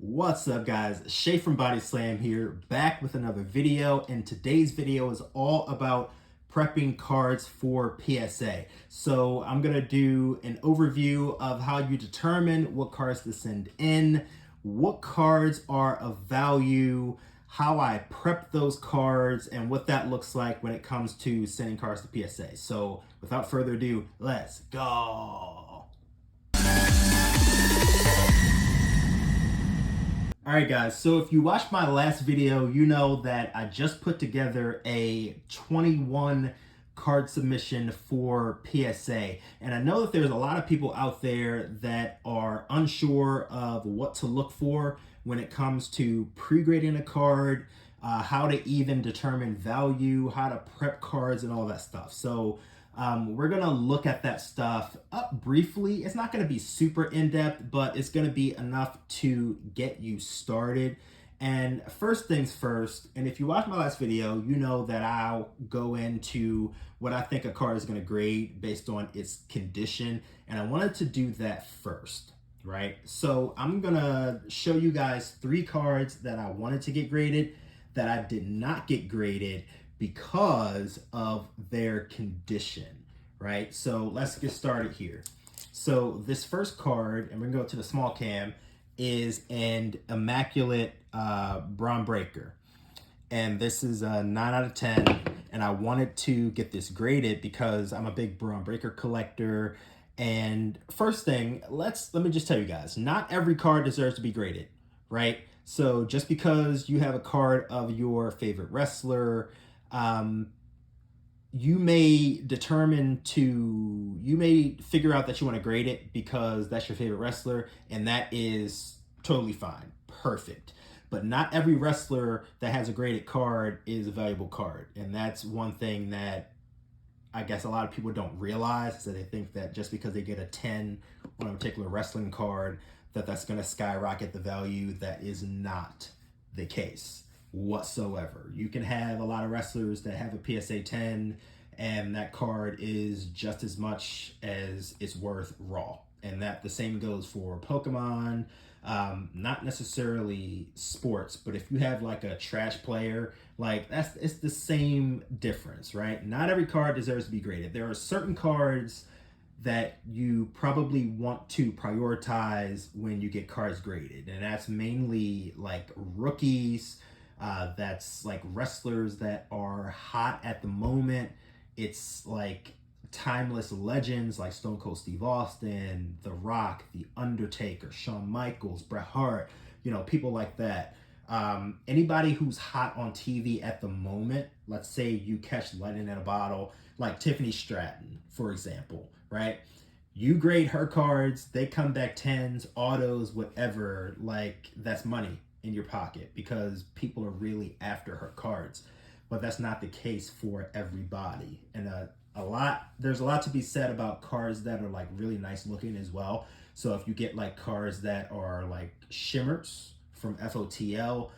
What's up, guys? Shay from Body Slam here, back with another video, and today's video is all about prepping cards for PSA. So I'm gonna do an overview of how you determine what cards to send in, what cards are of value, how I prep those cards, and what that looks like when it comes to sending cards to PSA. So without further ado, let's go. All right, guys, so if you watched my last video, you know that I just put together a 21 card submission for PSA. And I know that there's a lot of people out there that are unsure of what to look for when it comes to pre-grading a card, how to even determine value, how to prep cards, and all that stuff. So we're gonna look at that stuff up briefly. It's not gonna be super in-depth, but it's gonna be enough to get you started. And first things first, and if you watch my last video, you know that I'll go into what I think a card is gonna grade based on its condition. And I wanted to do that first, right? So I'm gonna show you guys 3 cards that I wanted to get graded that I did not get graded because of their condition, right? So let's get started here. So this first card, and we're gonna go to the small cam, is an Immaculate Braun Breaker. And this is a 9 out of 10. And I wanted to get this graded because I'm a big Braun Breaker collector. And first thing, let me just tell you guys, not every card deserves to be graded, right? So just because you have a card of your favorite wrestler, you may figure out that you want to grade it because that's your favorite wrestler, and that is totally fine, perfect. But not every wrestler that has a graded card is a valuable card, and that's one thing that I guess a lot of people don't realize, is that they think that just because they get a 10 on a particular wrestling card, that's going to skyrocket the value. That is not the case whatsoever. You can have a lot of wrestlers that have a PSA 10 and that card is just as much as it's worth raw. And that the same goes for Pokemon, not necessarily sports, but if you have like a trash player, like it's the same difference, right? Not every card deserves to be graded. There are certain cards that you probably want to prioritize when you get cards graded, and that's mainly like rookies, that's like wrestlers that are hot at the moment. It's like timeless legends like Stone Cold Steve Austin, The Rock, The Undertaker, Shawn Michaels, Bret Hart, people like that. Anybody who's hot on TV at the moment, let's say you catch lightning in a bottle, like Tiffany Stratton, for example, right? You grade her cards, they come back 10s, autos, whatever, like that's money in your pocket because people are really after her cards. But that's not the case for everybody. And there's a lot to be said about cards that are like really nice looking as well. So if you get like cards that are like shimmers from FOTL,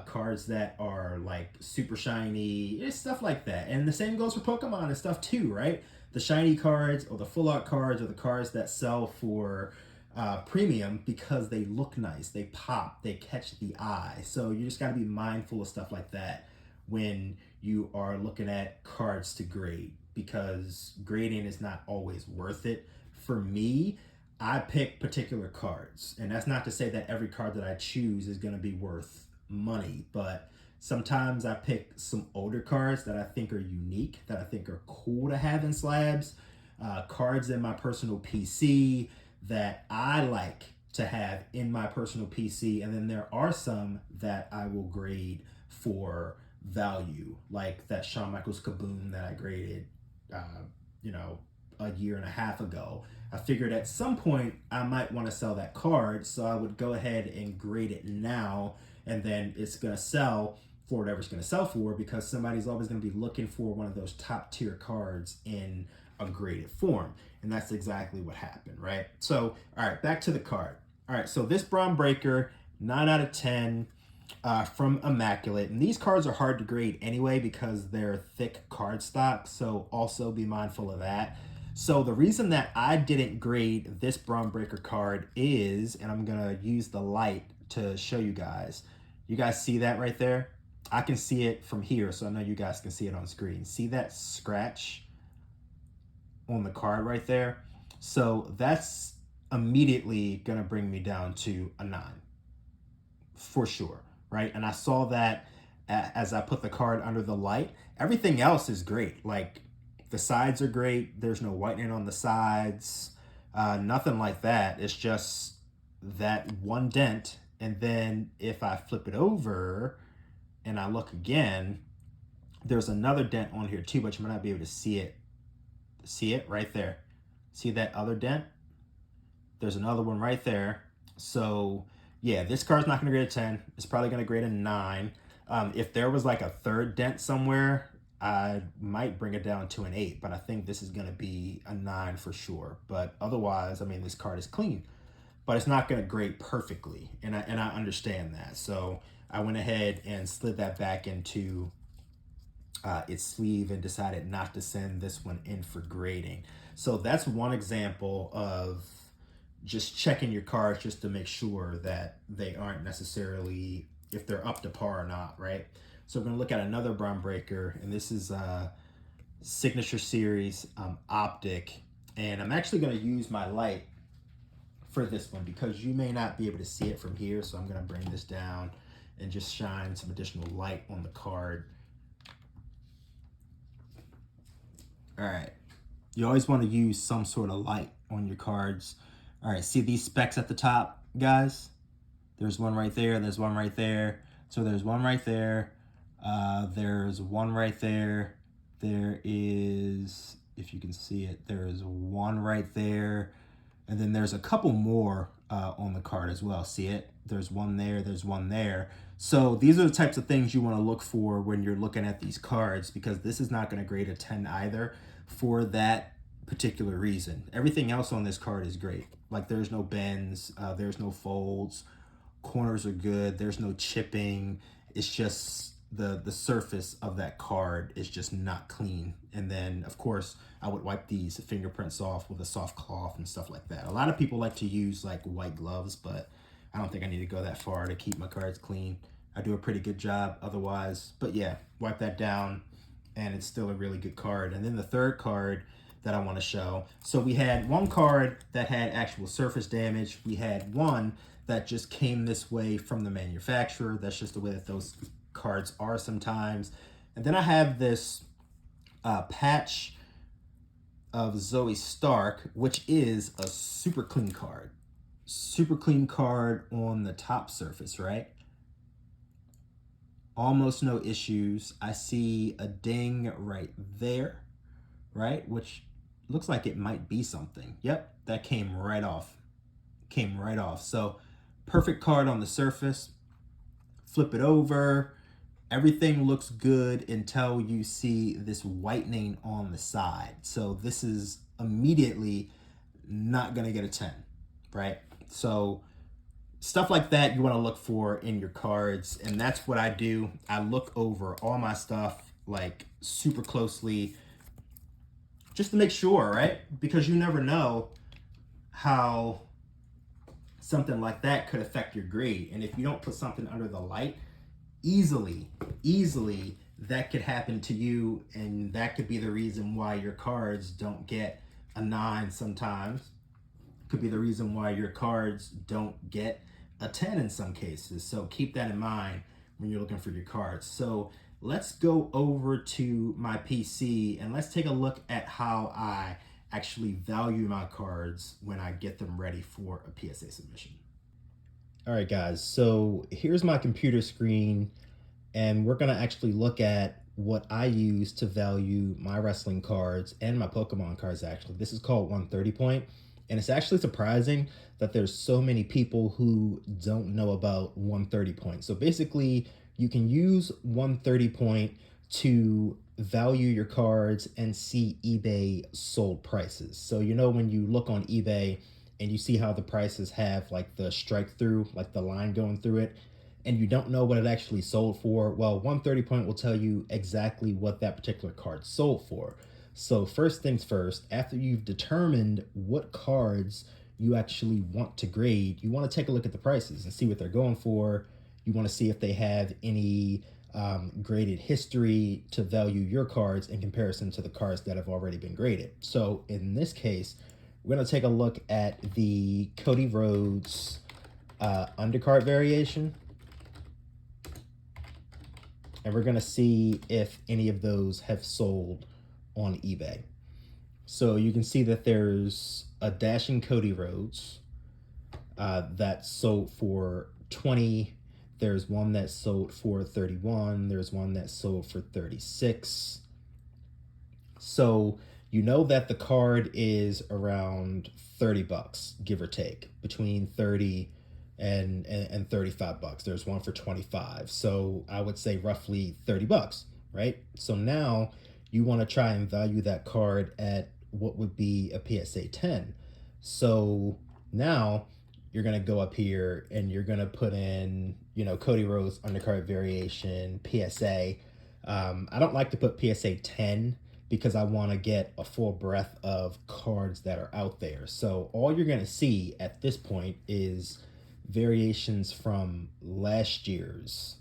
cards that are like super shiny, it's stuff like that. And the same goes for Pokemon and stuff too, right? The shiny cards or the full art cards or the cards that sell for premium because they look nice, they pop, they catch the eye. So you just got to be mindful of stuff like that when you are looking at cards to grade, because grading is not always worth it. For me, I pick particular cards, and that's not to say that every card that I choose is going to be worth money, but sometimes I pick some older cards that I think are unique, that I think are cool to have in slabs, cards in my personal PC that I like to have in my personal PC, and then there are some that I will grade for value, like that Shawn Michaels Kaboom that I graded, a year and a half ago. I figured at some point I might want to sell that card, so I would go ahead and grade it now, and then it's going to sell for whatever it's going to sell for, because somebody's always going to be looking for one of those top tier cards in a graded form. And that's exactly what happened, right? So, all right, back to the card. All right, so this Braun Breaker, 9 out of 10, from Immaculate. And these cards are hard to grade anyway because they're thick card stock, so also be mindful of that. So the reason that I didn't grade this Braun Breaker card is, and I'm gonna use the light to show you guys. You guys see that right there? I can see it from here, so I know you guys can see it on screen. See that scratch on the card right there? So that's immediately gonna bring me down to a 9 for sure, right? And I saw that as I put the card under the light. Everything else is great. Like the sides are great. There's no whitening on the sides, nothing like that. It's just that one dent. And then if I flip it over and I look again, there's another dent on here too, but you might not be able to see it. See it right there. See that other dent? There's another one right there. So yeah, this card's not going to grade a 10. It's probably going to grade a 9. If there was like a third dent somewhere, I might bring it down to an 8, but I think this is going to be a 9 for sure. But otherwise, I mean, this card is clean, but it's not going to grade perfectly, and I understand that. So I went ahead and slid that back into its sleeve and decided not to send this one in for grading. So that's one example of just checking your cards just to make sure that they aren't necessarily, if they're up to par or not, right? So we're gonna look at another Bron Breaker, and this is Signature Series Optic. And I'm actually gonna use my light for this one because you may not be able to see it from here. So I'm gonna bring this down and just shine some additional light on the card. All right, you always wanna use some sort of light on your cards. All right, see these specks at the top, guys? There's one right there, there's one right there. So there's one right there, there's one right there. There is, if you can see it, there's one right there. And then there's a couple more on the card as well. See it? There's one there, there's one there. So these are the types of things you want to look for when you're looking at these cards, because this is not going to grade a 10 either for that particular reason. Everything else on this card is great. Like there's no bends, there's no folds, corners are good, there's no chipping. It's just the surface of that card is just not clean. And then of course I would wipe these fingerprints off with a soft cloth and stuff like that. A lot of people like to use like white gloves, but I don't think I need to go that far to keep my cards clean. I do a pretty good job otherwise, but yeah, wipe that down and it's still a really good card. And then the third card that I want to show. So we had one card that had actual surface damage. We had one that just came this way from the manufacturer. That's just the way that those cards are sometimes. And then I have this patch of Zoe Stark, which is a super clean card. Super clean card on the top surface, right? Almost no issues. I see a ding right there, right? Which looks like it might be something. Yep, that came right off. Came right off. So perfect card on the surface. Flip it over. Everything looks good until you see this whitening on the side. So this is immediately not going to get a 10, right? So stuff like that you want to look for in your cards, and that's what I do. I look over all my stuff like super closely just to make sure, right? Because you never know how something like that could affect your grade. And if you don't put something under the light, easily that could happen to you, and that could be the reason why your cards don't get a 9 sometimes. Could be the reason why your cards don't get a 10 in some cases. So keep that in mind when you're looking for your cards. So let's go over to my PC and let's take a look at how I actually value my cards when I get them ready for a PSA submission. All right, guys, so here's my computer screen, and we're gonna actually look at what I use to value my wrestling cards and my Pokemon cards. Actually, this is called 130 Point, and it's actually surprising that there's so many people who don't know about 130 Point. So basically, you can use 130 Point to value your cards and see eBay sold prices. So you know when you look on eBay and you see how the prices have like the strike through, like the line going through it, and you don't know what it actually sold for, well, 130 Point will tell you exactly what that particular card sold for. So first things first, after you've determined what cards you actually want to grade, you want to take a look at the prices and see what they're going for. You want to see if they have any graded history to value your cards in comparison to the cards that have already been graded. So in this case, we're going to take a look at the Cody Rhodes undercard variation. And we're going to see if any of those have sold on eBay. So you can see that there's a Dashing Cody Rhodes that sold for 20. There's one that sold for 31. There's one that sold for 36. So you know that the card is around 30 bucks, give or take, between 30 and 35 bucks. There's one for 25. So I would say roughly 30 bucks, right? So now you want to try and value that card at what would be a PSA 10. So now you're going to go up here and you're going to put in, you know, Cody Rhodes undercard variation, PSA. I don't like to put PSA 10 because I want to get a full breadth of cards that are out there. So all you're going to see at this point is variations from last year's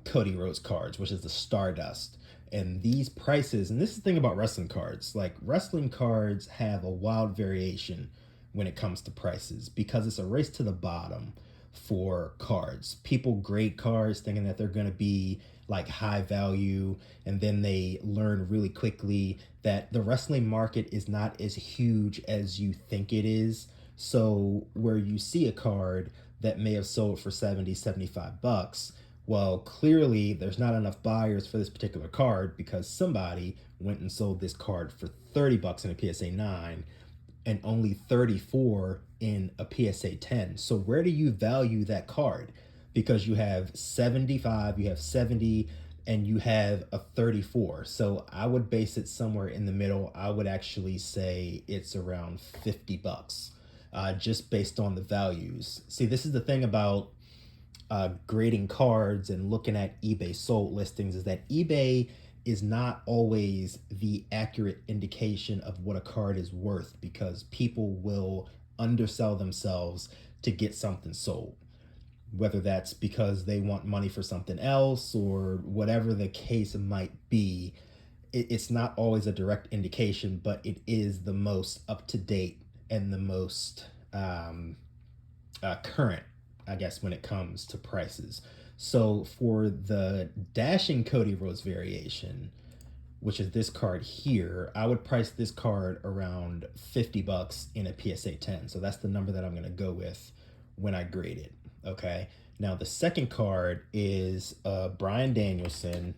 Cody Rhodes cards, which is the Stardust. And these prices, and this is the thing about wrestling cards, like wrestling cards have a wild variation when it comes to prices because it's a race to the bottom for cards. People grade cards thinking that they're going to be like high value, and then they learn really quickly that the wrestling market is not as huge as you think it is. So where you see a card that may have sold for 70, 75 bucks, well, clearly there's not enough buyers for this particular card because somebody went and sold this card for 30 bucks in a PSA 9 and only 34 in a PSA 10. So where do you value that card? Because you have 75, you have 70, and you have a 34. So I would base it somewhere in the middle. I would actually say it's around 50 bucks. Just based on the values. See, this is the thing about grading cards and looking at eBay sold listings is that eBay is not always the accurate indication of what a card is worth because people will undersell themselves to get something sold, whether that's because they want money for something else or whatever the case might be. It's not always a direct indication, but it is the most up-to-date and the most current, I guess, when it comes to prices. So for the Dashing Cody Rhodes variation, which is this card here, I would price this card around 50 bucks in a PSA 10. So that's the number that I'm going to go with when I grade it. Okay. Now the second card is Bryan Danielson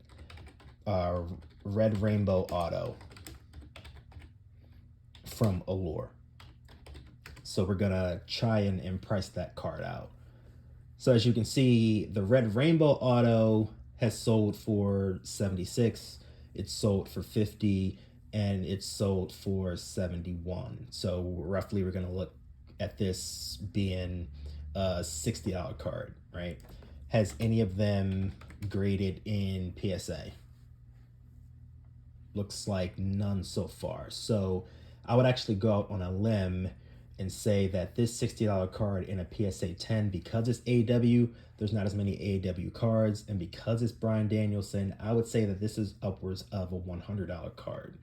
Red Rainbow Auto from Allure. So we're going to try and price that card out. So as you can see, the Red Rainbow Auto has sold for 76, it's sold for 50, and it's sold for 71. So roughly we're going to look at this being a $60 card, right? Has any of them graded in PSA? Looks like none so far. So I would actually go out on a limb and say that this $60 card in a PSA 10, because it's AEW, there's not as many AEW cards, and because it's Bryan Danielson, I would say that this is upwards of a $100 card.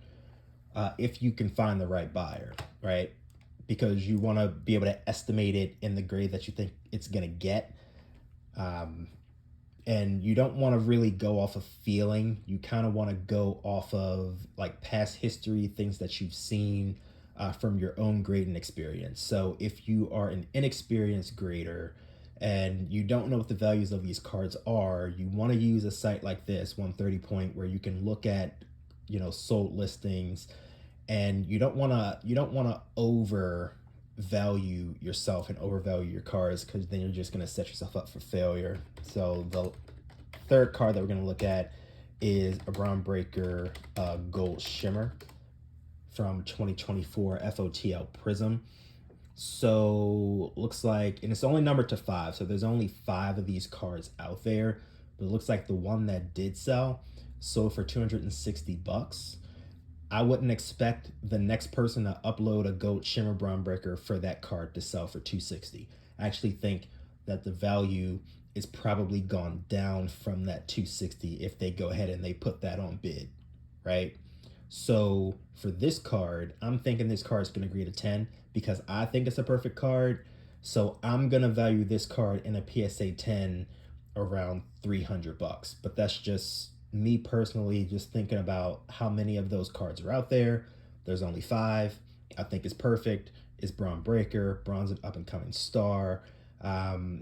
If you can find the right buyer, right? Because you want to be able to estimate it in the grade that you think it's going to get. And you don't want to really go off of feeling. You kind of want to go off of like past history, things that you've seen, from your own grading experience. So if you are an inexperienced grader and you don't know what the values of these cards are, you want to use a site like this, 130 Point, where you can look at, you know, sold listings, and you don't want to overvalue yourself and overvalue your cards, because then you're just going to set yourself up for failure. So the third card that we're going to look at is a Bron Breakker Gold Shimmer from 2024 FOTL Prism. So looks like, and it's only numbered to 5, so there's only 5 of these cards out there, but it looks like the one that did sell sold for 260 bucks. I wouldn't expect the next person to upload a GOAT Shimmer Braun Breaker for that card to sell for 260. I actually think that the value is probably gone down from that 260 if they go ahead and they put that on bid, right? So for this card, I'm thinking this card is going to agree to 10 because I think it's a perfect card. So I'm going to value this card in a PSA 10 around 300 bucks. But that's just me personally just thinking about how many of those cards are out there. There's only 5. I think it's perfect. It's Braun Breaker. Braun's an up and coming star.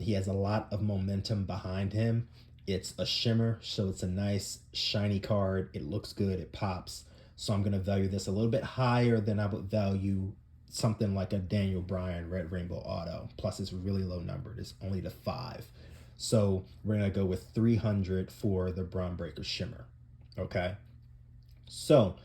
He has a lot of momentum behind him. It's a shimmer, so it's a nice shiny card. It looks good. It pops. So I'm going to value this a little bit higher than I would value something like a Daniel Bryan Red Rainbow Auto. Plus, it's really low numbered. It's only to 5. So we're going to go with 300 for the Braun Breaker Shimmer. Okay. So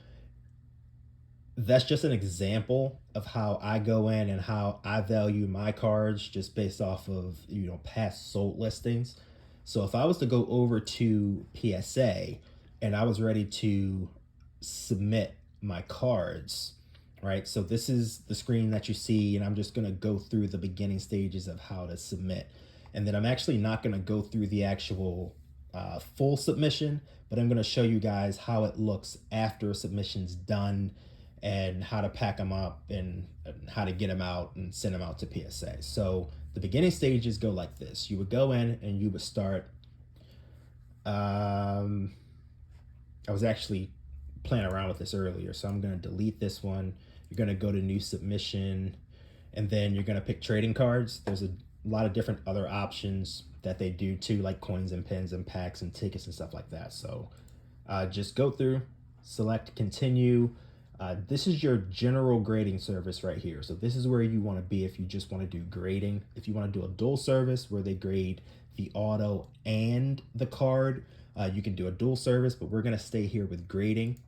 that's just an example of how I go in and how I value my cards just based off of, past sold listings. So if I was to go over to PSA and I was ready to submit my cards, right? So this is the screen that you see, and I'm just going to go through the beginning stages of how to submit. And then I'm actually not going to go through the actual full submission, but I'm going to show you guys how it looks after a submission's done and how to pack them up and how to get them out and send them out to PSA. So the beginning stages go like this. You would go in and you would start. I was actually playing around with this earlier, so I'm going to delete this one. You're going to go to new submission, and then you're going to pick trading cards. There's a lot of different other options that they do too, like coins and pins and packs and tickets and stuff like that. So just go through, select continue. This is your general grading service right here. So this is where you want to be if you just want to do grading. If you want to do a dual service where they grade the auto and the card, you can do a dual service, but we're going to stay here with grading.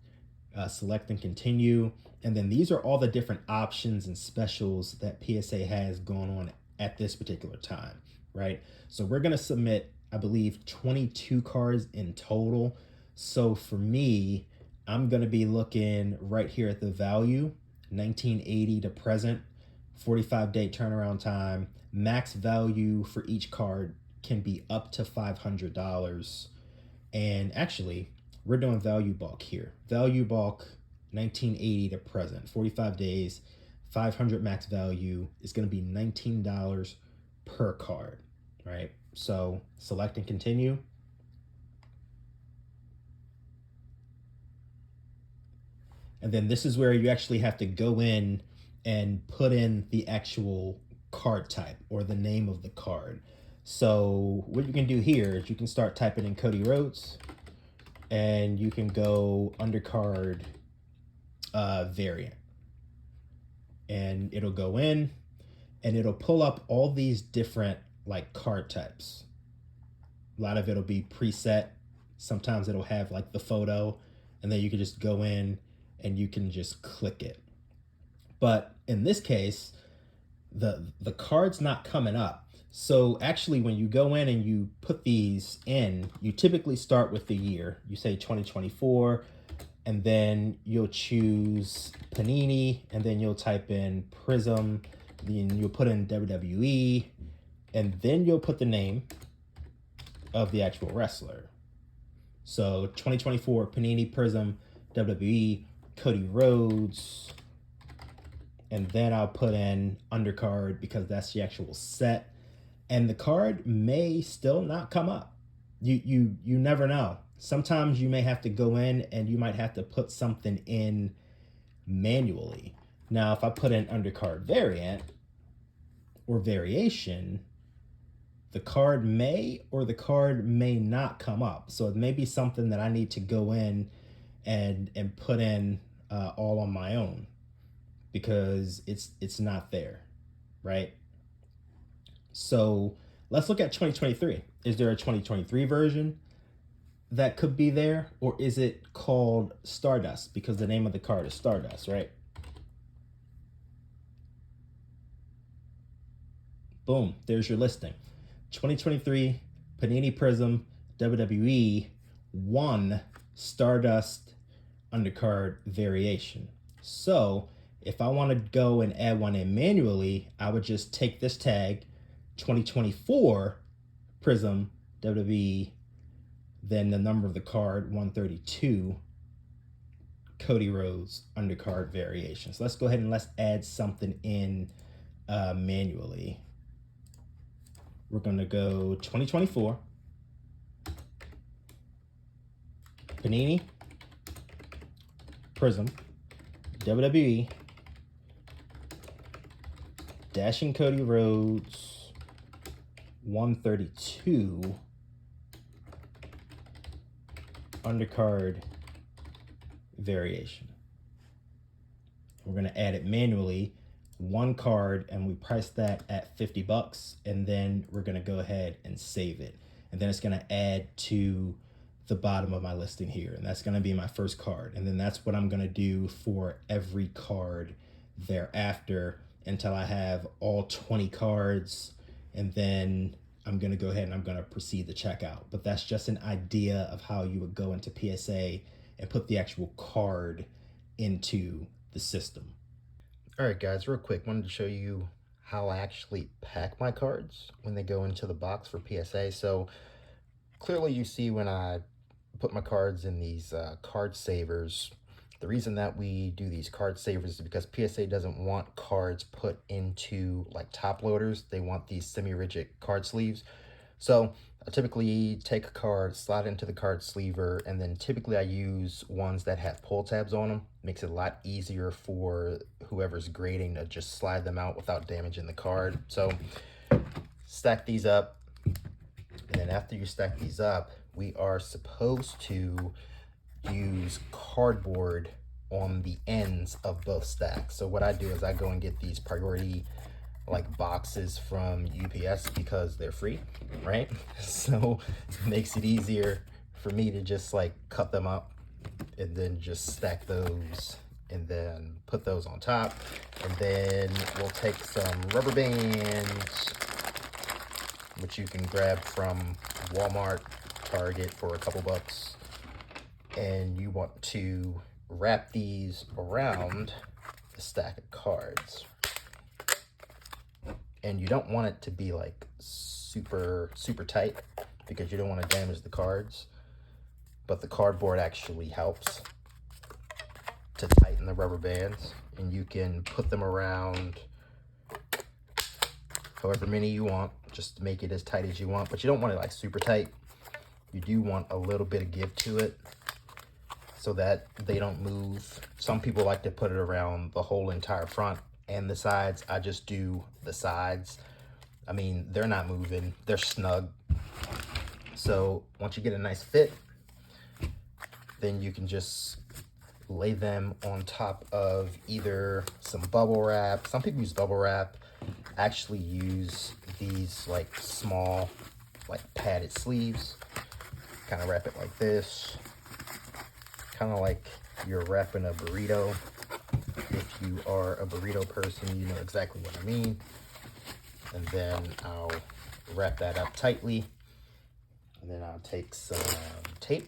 Select and continue. And then these are all the different options and specials that PSA has going on at this particular time, right? So we're going to submit, I believe, 22 cards in total. So for me, I'm going to be looking right here at the value, 1980 to present, 45-day turnaround time. Max value for each card can be up to $500. And actually, we're doing value bulk here. Value bulk, 1980 to present, 45 days, 500 max value is going to be $19 per card, right? So select and continue. And then this is where you actually have to go in and put in the actual card type or the name of the card. So what you can do here is you can start typing in Cody Rhodes, and you can go undercard variant. And it'll go in and it'll pull up all these different like card types. A lot of it'll be preset. Sometimes it'll have like the photo, and then you can just go in and you can just click it. But in this case, the card's not coming up. So actually, when you go in and you put these in, you typically start with the year. You say 2024, and then you'll choose Panini, and then you'll type in Prism, then you'll put in WWE, and then you'll put the name of the actual wrestler. So 2024 Panini Prism WWE Cody Rhodes, and then I'll put in undercard because that's the actual set, and the card may still not come up. You never know. Sometimes you may have to go in and you might have to put something in manually. Now, if I put in undercard variant or variation, the card may or the card may not come up. So it may be something that I need to go in and put in all on my own because it's not there, right? So let's look at 2023. Is there a 2023 version that could be there, or is it called Stardust because the name of the card is Stardust, right? Boom, there's your listing. 2023 Panini Prism WWE 1 Stardust undercard variation. So if I want to go and add one in manually, I would just take this tag, 2024 Prism WWE, then the number of the card, 132, Cody Rhodes undercard variation. So let's go ahead and let's add something in manually. We're going to go 2024 Panini Prism WWE Dashing Cody Rhodes 132 undercard variation. We're going to add it manually, one card, and we price that at $50, and then we're going to go ahead and save it. And then it's going to add to the bottom of my listing here, and that's going to be my first card. And then that's what I'm going to do for every card thereafter until I have all 20 cards, and then I'm going to go ahead and I'm going to proceed to checkout. But that's just an idea of how you would go into PSA and put the actual card into the system. All right, guys, real quick, wanted to show you how I actually pack my cards when they go into the box for PSA. So clearly you see when I put my cards in these card savers, the reason that we do these card savers is because PSA doesn't want cards put into like top loaders. They want these semi-rigid card sleeves. So I typically take a card, slide it into the card sleever, and then typically I use ones that have pull tabs on them. Makes it a lot easier for whoever's grading to just slide them out without damaging the card. So stack these up, and then after you stack these up, we are supposed to use cardboard on the ends of both stacks. So what I do is I go and get these priority like boxes from UPS because they're free, right? So it makes it easier for me to just like cut them up and then just stack those and then put those on top. And then we'll take some rubber bands, which you can grab from Walmart, Target for a couple bucks. And you want to wrap these around the stack of cards. And you don't want it to be like super tight because you don't want to damage the cards. But the cardboard actually helps to tighten the rubber bands. And you can put them around however many you want, just to make it as tight as you want. But you don't want it like super tight. You do want a little bit of give to it so that they don't move. Some people like to put it around the whole entire front and the sides. I just do the sides. I mean, they're not moving, they're snug. So once you get a nice fit, then you can just lay them on top of either some bubble wrap. Some people use bubble wrap. I actually use these like small, like padded sleeves. Kind of wrap it like this. Kind of like you're wrapping a burrito. If you are a burrito person, you know exactly what I mean. And then I'll wrap that up tightly. And then I'll take some tape.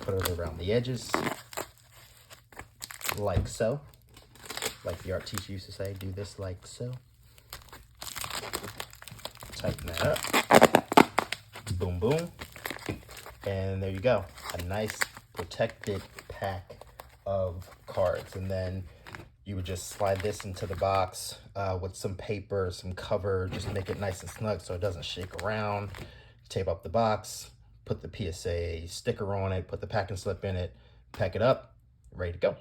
Put it around the edges. Like so. Like the art teacher used to say, do this like so. Tighten that up. Boom, boom. And there you go. A nice protected pack of cards. And then you would just slide this into the box with some paper, some cover, just make it nice and snug so it doesn't shake around. Tape up the box, put the PSA sticker on it, put the packing slip in it, pack it up, ready to go.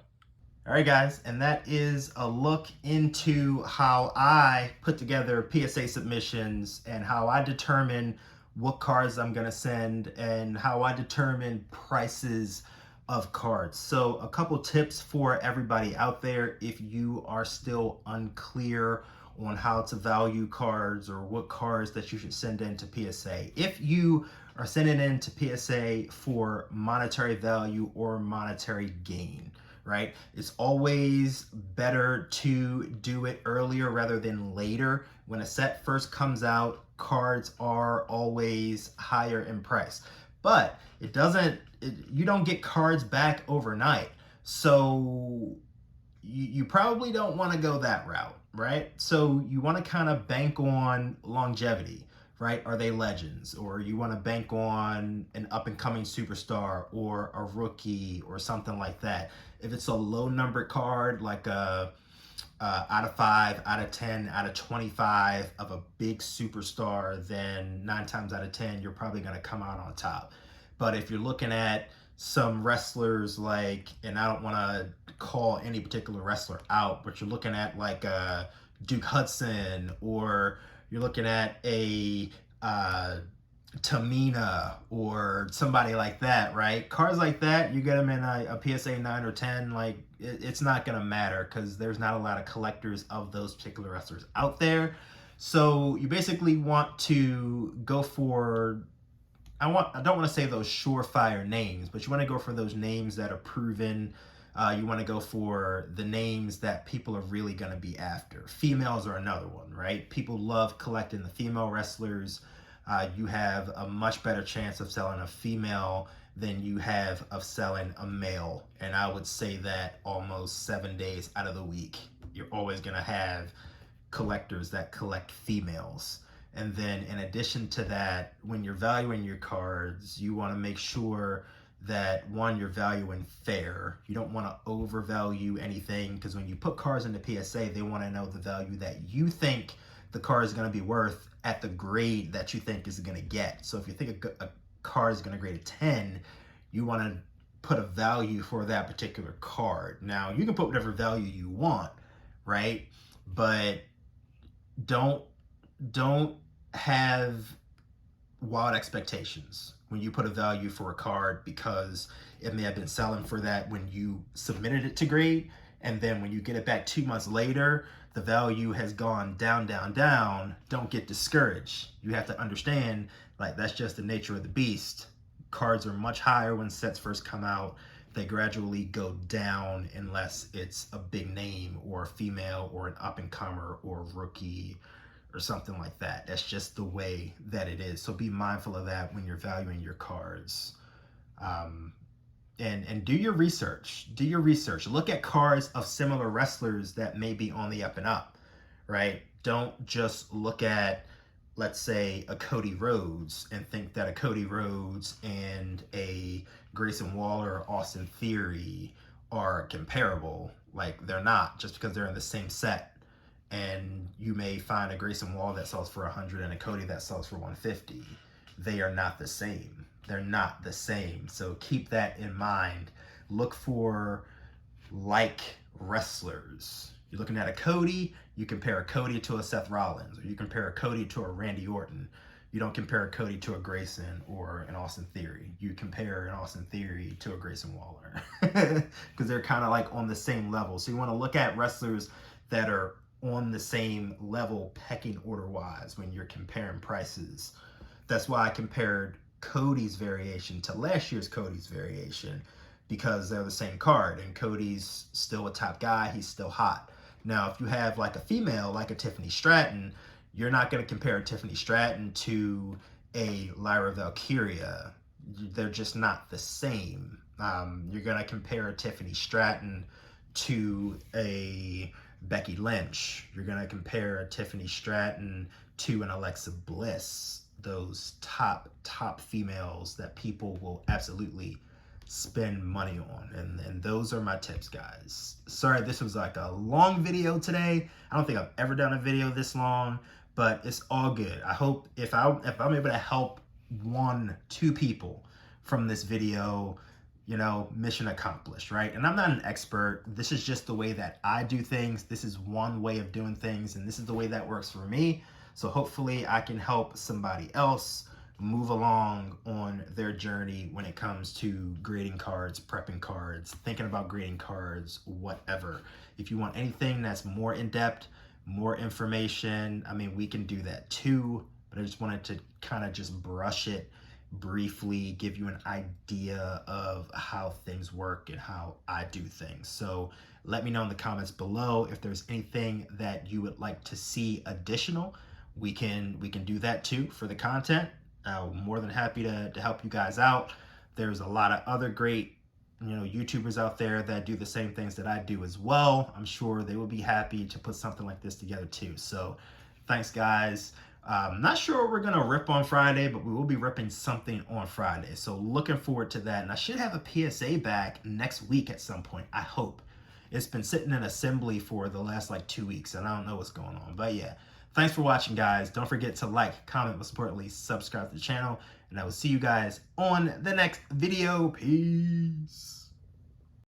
All right, guys, and that is a look into how I put together PSA submissions and how I determine what cards I'm gonna send and how I determine prices of cards. So a couple tips for everybody out there if you are still unclear on how to value cards or what cards that you should send in to PSA. If you are sending in to PSA for monetary value or monetary gain, right? It's always better to do it earlier rather than later. When a set first comes out, cards are always higher in price. but it doesn't, you don't get cards back overnight. So you probably don't want to go that route, right? So you want to kind of bank on longevity, right? Are they legends? Or you want to bank on an up and coming superstar or a rookie or something like that. If it's a low numbered card, like a out of 5, out of 10, out of 25 of a big superstar, then 9 times out of 10, you're probably going to come out on top. But if you're looking at some wrestlers like, and I don't want to call any particular wrestler out, but you're looking at like Duke Hudson, or you're looking at a Tamina or somebody like that, right? Cards like that, you get them in a PSA 9 or 10, like it's not going to matter because there's not a lot of collectors of those particular wrestlers out there. So you basically want to go for, I don't want to say those surefire names, but you want to go for those names that are proven. You want to go for the names that people are really going to be after. Females are another one, right? People love collecting the female wrestlers. You have a much better chance of selling a female than you have of selling a male. And I would say that almost 7 days out of the week, you're always going to have collectors that collect females. And then in addition to that, when you're valuing your cards, you want to make sure that, one, you're valuing fair. You don't want to overvalue anything, because when you put cards into PSA, they want to know the value that you think the card is going to be worth at the grade that you think is going to get. So if you think a card is going to grade a 10, you want to put a value for that particular card. Now, you can put whatever value you want, right? But don't have wild expectations when you put a value for a card, because it may have been selling for that when you submitted it to grade, and then when you get it back 2 months later, the value has gone down, down, down. Don't get discouraged. You have to understand, like, that's just the nature of the beast. Cards are much higher when sets first come out. They gradually go down unless it's a big name or a female or an up-and-comer or rookie or something like that. That's just the way that it is. So be mindful of that when you're valuing your cards. And do your research. Do your research. Look at cards of similar wrestlers that may be on the up and up, right? Don't just look at, let's say, a Cody Rhodes and think that a Cody Rhodes and a Grayson Waller or Austin Theory are comparable. Like, they're not, just because they're in the same set. And you may find a Grayson Waller that sells for 100 and a Cody that sells for 150. They are not the same. They're not the same. So keep that in mind. Look for like wrestlers. You're looking at a Cody, you compare a Cody to a Seth Rollins, or you compare a Cody to a Randy Orton. You don't compare a Cody to a Grayson or an Austin Theory. You compare an Austin Theory to a Grayson Waller, because they're kind of like on the same level. So you want to look at wrestlers that are on the same level pecking order wise when you're comparing prices. That's why I compared Cody's variation to last year's Cody's variation, because they're the same card and Cody's still a top guy. He's still hot. Now, if you have like a female, like a Tiffany Stratton, you're not going to compare Tiffany Stratton to a Lyra Valkyria. They're just not the same. You're going to compare a Tiffany Stratton to a Becky Lynch. You're going to compare a Tiffany Stratton to an Alexa Bliss. Those top females that people will absolutely spend money on. And those are my tips, guys. Sorry, this was like a long video today. I don't think I've ever done a video this long, but it's all good. I hope if I'm able to help 1-2 people from this video, you know, mission accomplished, right? And I'm not an expert. This is just the way that I do things. This is one way of doing things, and this is the way that works for me. So hopefully I can help somebody else move along on their journey when it comes to grading cards, prepping cards, thinking about grading cards, whatever. If you want anything that's more in-depth, more information, I mean, we can do that too, but I just wanted to kind of just brush it briefly, give you an idea of how things work and how I do things. So let me know in the comments below if there's anything that you would like to see additional. We can do that too for the content. I'm more than happy to help you guys out. There's a lot of other great, YouTubers out there that do the same things that I do as well. I'm sure they will be happy to put something like this together too. So thanks, guys. Not sure what we're gonna rip on Friday, but we will be ripping something on Friday. So looking forward to that. And I should have a PSA back next week at some point, I hope. It's been sitting in assembly for the last like 2 weeks, and I don't know what's going on. But yeah, thanks for watching, guys. Don't forget to like, comment, most importantly, subscribe to the channel. And I will see you guys on the next video. Peace.